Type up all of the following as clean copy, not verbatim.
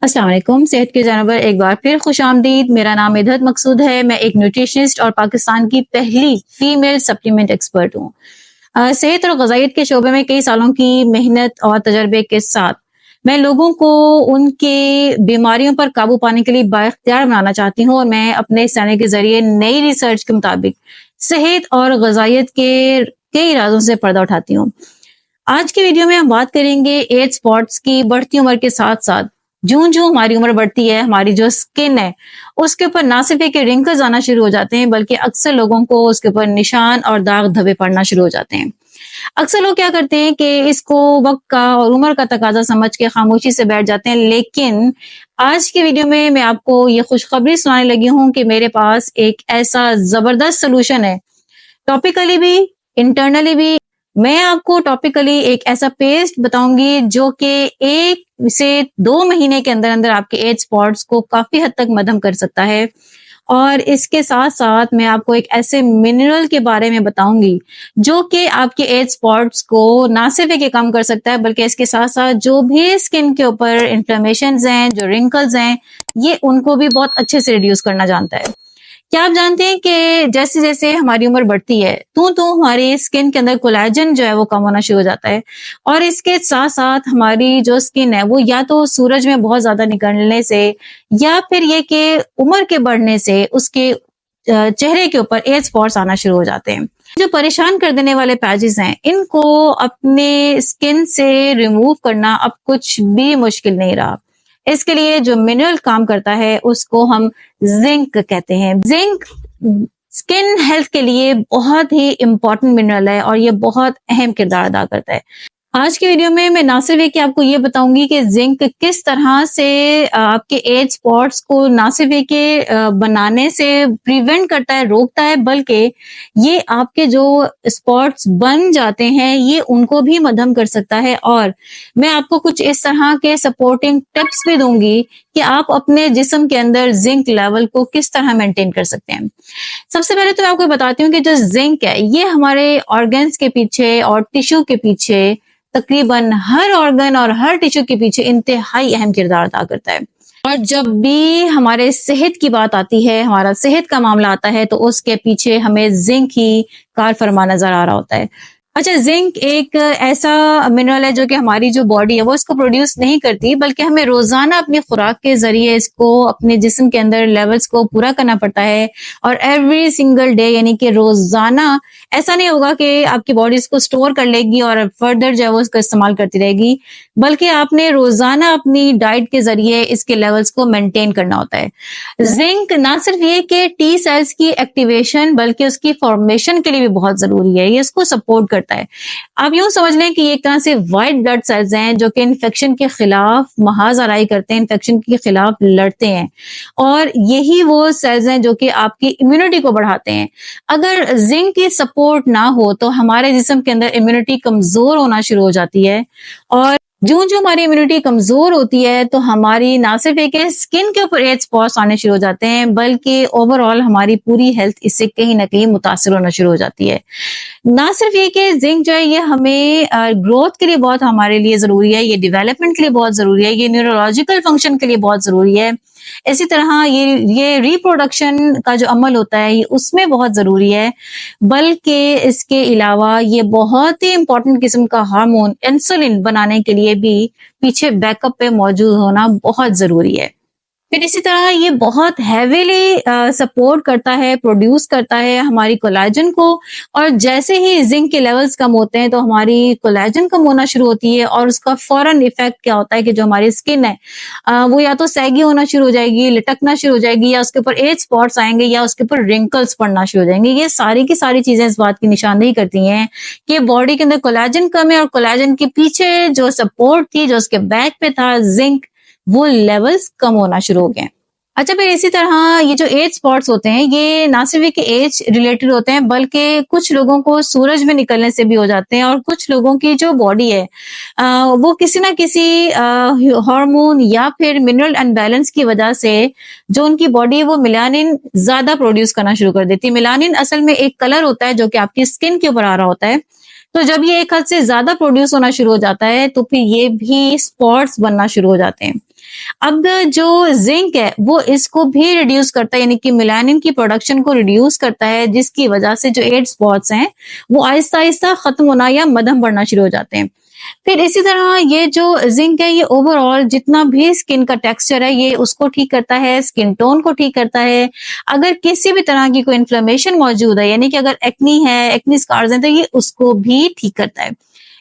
अस्सलाम वालेकुम। सेहत के जानवर एक बार फिर खुशामदीद। मेरा नाम इधत मकसूद है। मैं एक न्यूट्रिशनिस्ट और पाकिस्तान की पहली फीमेल सप्लीमेंट एक्सपर्ट हूँ। सेहत और ग़िज़ाइयत के शोबे में कई सालों की मेहनत और तजर्बे के साथ मैं लोगों को उनके बीमारियों पर काबू पाने के लिए बाइख्तियार बनाना चाहती हूँ और मैं अपने इस चैनल के ज़रिए नई रिसर्च के मुताबिक सेहत और ग़िज़ाइयत के कई राज़ों से पर्दा उठाती हूँ। आज की वीडियो में हम बात करेंगे एज स्पॉट्स की। बढ़ती उम्र के साथ साथ जूं-जूं हमारी उम्र बढ़ती है, हमारी जो स्किन है उसके ऊपर ना सिर्फ एक रिंकल्स आना शुरू हो जाते हैं, बल्कि अक्सर लोगों को उसके ऊपर निशान और दाग धब्बे पड़ना शुरू हो जाते हैं। अक्सर लोग क्या करते हैं कि इसको वक्त का और उम्र का तकाजा समझ के खामोशी से बैठ जाते हैं, लेकिन आज की वीडियो में मैं आपको ये खुशखबरी सुनाने लगी हूँ कि मेरे पास एक ऐसा जबरदस्त सोल्यूशन है, टॉपिकली भी, इंटरनली भी। मैं आपको टॉपिकली एक ऐसा पेस्ट बताऊंगी जो कि 1 से 2 महीने के अंदर अंदर आपके एज स्पॉट्स को काफी हद तक मध्यम कर सकता है। और इसके साथ साथ मैं आपको एक ऐसे मिनरल के बारे में बताऊंगी जो कि आपके एज स्पॉट्स को ना सिर्फ एक कम कर सकता है, बल्कि इसके साथ साथ जो भी स्किन के ऊपर इन्फ्लेमेशन हैं, जो रिंकल्स हैं, ये उनको भी बहुत अच्छे से रिड्यूस करना जानता है। क्या आप जानते हैं कि जैसे जैसे हमारी उम्र बढ़ती है तो हमारी स्किन के अंदर कोलेजन जो है वो कम होना शुरू हो जाता है। और इसके साथ साथ हमारी जो स्किन है वो या तो सूरज में बहुत ज्यादा निकलने से या फिर ये कि उम्र के बढ़ने से उसके चेहरे के ऊपर एज स्पॉट्स आना शुरू हो जाते हैं। जो परेशान कर देने वाले पैचेस हैं, इनको अपने स्किन से रिमूव करना अब कुछ भी मुश्किल नहीं रहा। इसके लिए जो मिनरल काम करता है उसको हम जिंक कहते हैं। जिंक स्किन हेल्थ के लिए बहुत ही इंपॉर्टेंट मिनरल है और ये बहुत अहम किरदार अदा करता है। आज की वीडियो में मैं ना सिर्फ कि आपको ये बताऊंगी कि जिंक किस तरह से आपके एज स्पॉट्स को ना सिर्फ के बनाने से प्रिवेंट करता है, रोकता है, बल्कि ये आपके जो स्पॉट्स बन जाते हैं ये उनको भी मध्यम कर सकता है। और मैं आपको कुछ इस तरह के सपोर्टिंग टिप्स भी दूंगी कि आप अपने जिस्म के अंदर जिंक लेवल को किस तरह मेंटेन कर सकते हैं। सबसे पहले तो मैं आपको बताती हूँ कि जो जिंक है ये हमारे ऑर्गन्स के पीछे और टिश्यू के पीछे, तकरीबन हर ऑर्गन और हर टिश्यू के पीछे इंतहाई अहम किरदार अदा करता है। और जब भी हमारे सेहत की बात आती है, हमारा सेहत का मामला आता है, तो उसके पीछे हमें जिंक ही कार फरमा नजर आ रहा होता है। अच्छा, जिंक एक ऐसा मिनरल है जो कि हमारी जो बॉडी है वो इसको प्रोड्यूस नहीं करती, बल्कि हमें रोजाना अपनी खुराक के जरिए इसको अपने जिस्म के अंदर लेवल्स को पूरा करना पड़ता है। और एवरी सिंगल डे, यानी कि रोजाना ऐसा नहीं होगा कि आपकी बॉडी इसको स्टोर कर लेगी और फर्दर जो है वो इसका इस्तेमाल करती रहेगी, बल्कि आपने रोजाना अपनी डाइट के जरिए इसके लेवल्स को मेंटेन करना होता है। जिंक ना सिर्फ ये कि टी सेल्स की एक्टिवेशन, बल्कि उसकी फॉर्मेशन के लिए भी बहुत जरूरी है। ये इसको सपोर्ट करता है। आप यूं समझ लें कि ये एक तरह से व्हाइट ब्लड सेल्स हैं जो कि इन्फेक्शन के खिलाफ महाज आराई करते हैं, इन्फेक्शन के खिलाफ लड़ते हैं। और यही वो सेल्स हैं जो कि आपकी इम्यूनिटी को बढ़ाते हैं। अगर जिंक की सपोर्ट ना हो तो हमारे जिस्म के अंदर इम्यूनिटी कमजोर होना शुरू हो जाती है। और जो हमारी इम्यूनिटी कमजोर होती है तो हमारी ना सिर्फ एक स्किन के ऊपर एज स्पॉट्स आने शुरू हो जाते हैं, बल्कि ओवरऑल हमारी पूरी हेल्थ इससे कहीं ना कहीं मुतासिर होना शुरू हो जाती है। ना सिर्फ ये कि जिंक जो है ये हमें ग्रोथ के लिए बहुत हमारे लिए जरूरी है, ये डेवलपमेंट के लिए बहुत जरूरी है, ये न्यूरोलॉजिकल फंक्शन के लिए बहुत जरूरी है। इसी तरह ये रिप्रोडक्शन का जो अमल होता है ये उसमें बहुत जरूरी है। बल्कि इसके अलावा ये बहुत ही इंपॉर्टेंट किस्म का हार्मोन इंसुलिन बनाने के लिए भी पीछे बैकअप पे मौजूद होना बहुत जरूरी है। फिर इसी तरह ये बहुत हैवीली सपोर्ट करता है, प्रोड्यूस करता है हमारी कोलेजन को। और जैसे ही जिंक के लेवल्स कम होते हैं तो हमारी कोलेजन कम होना शुरू होती है और उसका फौरन इफेक्ट क्या होता है कि जो हमारी स्किन है वो या तो सैगी होना शुरू हो जाएगी, लटकना शुरू हो जाएगी, या उसके ऊपर एज स्पॉट्स आएंगे, या उसके ऊपर रिंकल्स पड़ना शुरू हो जाएंगे। ये सारी की सारी चीजें इस बात की निशानदेही करती हैं कि बॉडी के अंदर कोलेजन कम है और कोलेजन के पीछे जो सपोर्ट थी, जो उसके बैक पे था जिंक, वो लेवल्स कम होना शुरू हो गए। अच्छा, फिर इसी तरह ये जो एज स्पॉट्स होते हैं ये ना सिर्फ कि एज रिलेटेड होते हैं, बल्कि कुछ लोगों को सूरज में निकलने से भी हो जाते हैं। और कुछ लोगों की जो बॉडी है वो किसी ना किसी हार्मोन या फिर मिनरल अनबैलेंस की वजह से जो उनकी बॉडी है वो मेलानिन ज्यादा प्रोड्यूस करना शुरू कर देती है। मेलानिन असल में एक कलर होता है जो कि आपकी स्किन के ऊपर आ रहा होता है। तो जब ये एक हद से ज्यादा प्रोड्यूस होना शुरू हो जाता है तो फिर ये भी स्पॉट्स बनना शुरू हो जाते हैं। अब जो जिंक है वो इसको भी रिड्यूस करता है, यानी कि मेलानिन की प्रोडक्शन को रिड्यूस करता है, जिसकी वजह से जो एज स्पॉट्स हैं वो आहिस्ता आहिस्ता खत्म होना या मध्यम बढ़ना शुरू हो जाते हैं। फिर इसी तरह ये जो जिंक है ये ओवरऑल जितना भी स्किन का टेक्सचर है ये उसको ठीक करता है, स्किन टोन को ठीक करता है। अगर किसी भी तरह की कोई इन्फ्लेमेशन मौजूद है, यानी कि अगर एक्नी है, एक्नी स्कार्स हैं, तो ये उसको भी ठीक करता है।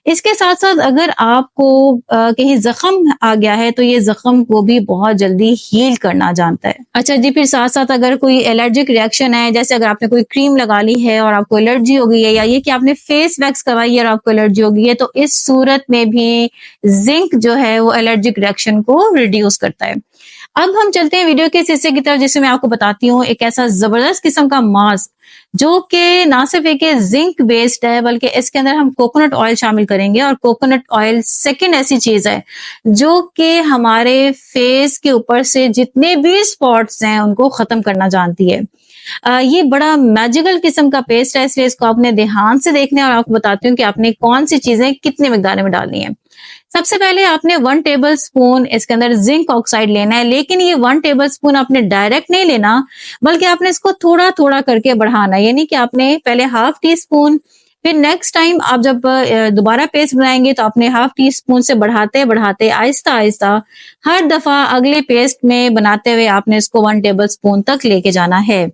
इसके साथ साथ अगर आपको कहीं जख्म आ गया है तो ये जख्म को भी बहुत जल्दी हील करना जानता है। अच्छा जी, फिर साथ साथ अगर कोई एलर्जिक रिएक्शन है, जैसे अगर आपने कोई क्रीम लगा ली है और आपको एलर्जी हो गई है, या ये कि आपने फेस वैक्स करवाई है और आपको एलर्जी हो गई है, तो इस सूरत में भी जिंक जो है वो एलर्जिक रिएक्शन को रिड्यूस करता है। अब हम चलते हैं वीडियो के इस हिस्से की तरफ, जिसमें मैं आपको बताती हूँ एक ऐसा जबरदस्त किस्म का मास्क जो कि ना सिर्फ एक जिंक बेस्ड है, बल्कि इसके अंदर हम कोकोनट ऑयल शामिल करेंगे। और कोकोनट ऑयल सेकंड ऐसी चीज है जो कि हमारे फेस के ऊपर से जितने भी स्पॉट्स हैं उनको खत्म करना जानती है। ये बड़ा मैजिकल किस्म का पेस्ट है, इसलिए इसको आपने ध्यान से देखना है और आपको बताती हूँ कि आपने कौन सी चीजें कितने मिकदार में डालनी है। सबसे पहले आपने 1 टेबल स्पून इसके अंदर जिंक ऑक्साइड लेना है, लेकिन ये 1 टेबल स्पून आपने डायरेक्ट नहीं लेना, बल्कि आपने इसको थोड़ा थोड़ा करके बढ़ाना है। यानी कि आपने पहले हाफ टी स्पून, फिर नेक्स्ट टाइम आप जब दोबारा पेस्ट बनाएंगे तो आपने हाफ टी स्पून से बढ़ाते बढ़ाते आहिस्ता आहिस्ता हर दफा अगले पेस्ट में बनाते हुए आपने इसको 1 टेबल स्पून तक लेके जाना है।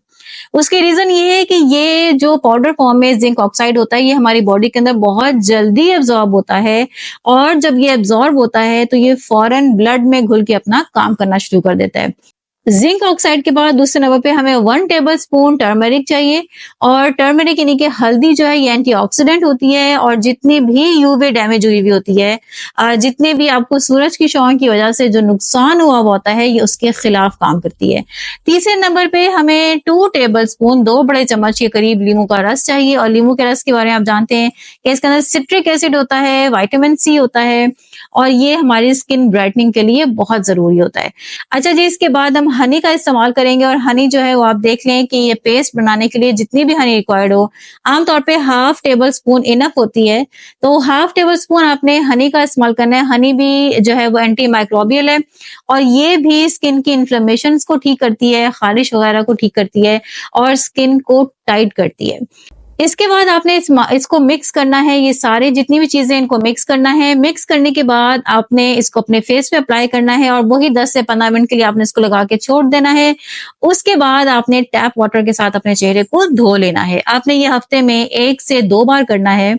उसकी रीजन ये है कि ये जो पाउडर फॉर्म में जिंक ऑक्साइड होता है ये हमारी बॉडी के अंदर बहुत जल्दी एब्जॉर्ब होता है, और जब ये एब्जॉर्ब होता है तो ये फौरन ब्लड में घुल के अपना काम करना शुरू कर देता है। जिंक ऑक्साइड के बाद दूसरे नंबर पे हमें 1 टेबल स्पून टर्मरिक चाहिए। और टर्मरिक यानी कि हल्दी जो है ये एंटीऑक्सीडेंट होती है, और जितनी भी यूवी डैमेज हुई होती है, जितने भी आपको सूरज की शॉ की वजह से जो नुकसान हुआ होता है, ये उसके खिलाफ काम करती है। तीसरे नंबर पे हमें 2 टेबल स्पून 2 बड़े चम्मच के करीब लीमू का रस चाहिए। और लीमू के रस के बारे में आप जानते हैं कि इसके अंदर सिट्रिक एसिड होता है, विटामिन सी होता है, और ये हमारी स्किन ब्राइटनिंग के लिए बहुत जरूरी होता है। अच्छा जी, इसके बाद हम हनी का इस्तेमाल करेंगे। और हनी जो है वो आप देख लें कि ये पेस्ट बनाने के लिए जितनी भी हनी रिक्वायर्ड हो, आमतौर पे हाफ टेबल स्पून इनफ होती है, तो हाफ टेबल स्पून आपने हनी का इस्तेमाल करना है। हनी भी जो है वो एंटी माइक्रोबियल है, और ये भी स्किन की इन्फ्लेमेशन को ठीक करती है, खारिश वगैरह को ठीक करती है, और स्किन को टाइट करती है। इसके बाद आपने इसको मिक्स करना है, ये सारे जितनी भी चीजें इनको मिक्स करना है। मिक्स करने के बाद आपने इसको अपने फेस पे अप्लाई करना है, और वही 10 से 15 मिनट के लिए आपने इसको लगा के छोड़ देना है। उसके बाद आपने टैप वाटर के साथ अपने चेहरे को धो लेना है। आपने ये हफ्ते में 1 से 2 बार करना है,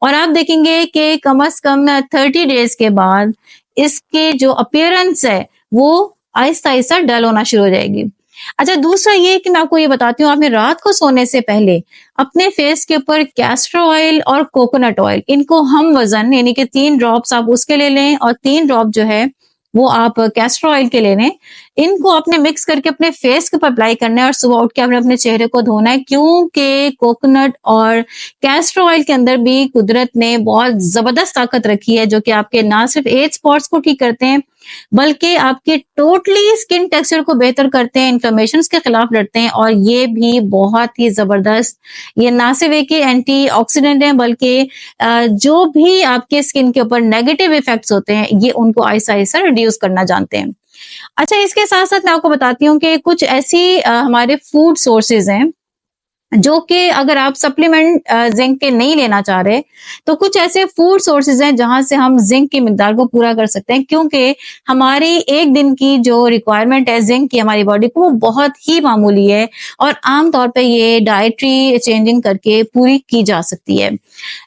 और आप देखेंगे कि कम से कम 30 डेज के बाद इसके जो अपीयरेंस है वो आहिस्ता आहिस्ता डल होना शुरू हो जाएगी। अच्छा, दूसरा ये कि मैं आपको ये बताती हूँ, आपने रात को सोने से पहले अपने फेस के ऊपर कैस्टर ऑयल और कोकोनट ऑयल, इनको हम वजन यानी कि 3 ड्रॉप्स आप उसके ले लें, और 3 ड्रॉप जो है वो आप कैस्टर ऑयल के ले लें। इनको आपने मिक्स करके अपने फेस के ऊपर अप्लाई करना है, और सुबह उठ के आपने अपने चेहरे को धोना है, क्योंकि कोकोनट और कैस्टर ऑयल के अंदर भी कुदरत ने बहुत जबरदस्त ताकत रखी है, जो कि आपके ना सिर्फ एज स्पॉट्स को ठीक करते हैं, बल्कि आपके टोटली स्किन टेक्सचर को बेहतर करते हैं, इन्फ्लेमेशन के खिलाफ लड़ते हैं। और ये भी बहुत ही जबरदस्त, ये ना सिर्फ एक एंटी ऑक्सीडेंट है, बल्कि जो भी आपके स्किन के ऊपर नेगेटिव इफेक्ट्स होते हैं ये उनको आहिस्ता आहिस्ता रिड्यूस करना जानते हैं। अच्छा, इसके साथ साथ मैं आपको बताती हूँ कि कुछ ऐसी हमारे फूड सोर्सेज हैं जो कि अगर आप सप्लीमेंट जिंक के नहीं लेना चाह रहे, तो कुछ ऐसे फूड सोर्सेज हैं जहां से हम जिंक की मिकदार को पूरा कर सकते हैं, क्योंकि हमारी एक दिन की जो रिक्वायरमेंट है जिंक की हमारी बॉडी को वो बहुत ही मामूली है, और आमतौर पे ये डाइटरी चेंजिंग करके पूरी की जा सकती है।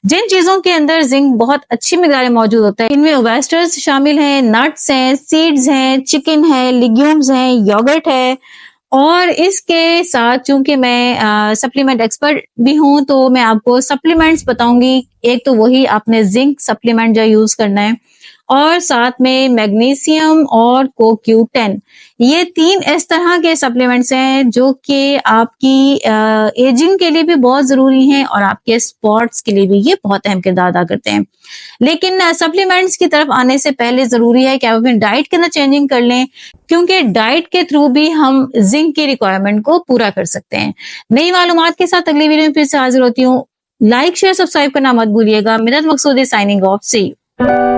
जिन चीजों के अंदर जिंक बहुत अच्छी मिकदार में मौजूद होता है, इनमें ओवेस्टर्स शामिल हैं, नट्स हैं, सीड्स हैं, चिकन है, लिग्यूम्स हैं, योगर्ट है। और इसके साथ चूंकि मैं सप्लीमेंट एक्सपर्ट भी हूं, तो मैं आपको सप्लीमेंट्स बताऊंगी। एक तो वही आपने जिंक सप्लीमेंट जो यूज करना है, और साथ में मैग्नीशियम और CoQ10, ये 3 इस तरह के सप्लीमेंट्स हैं जो कि आपकी एजिंग के लिए भी बहुत जरूरी हैं, और आपके स्पॉट्स के लिए भी ये बहुत अहम किरदार अदा करते हैं। लेकिन सप्लीमेंट्स की तरफ आने से पहले जरूरी है कि आप अपनी डाइट के अंदर चेंजिंग कर लें, क्योंकि डाइट के थ्रू भी हम जिंक की रिक्वायरमेंट को पूरा कर सकते हैं। नई मालूमात के साथ अगली वीडियो में फिर से हाजिर होती हूँ। लाइक शेयर सब्सक्राइब करना मत भूलिएगा। Minnat Maqsood signing off. See you.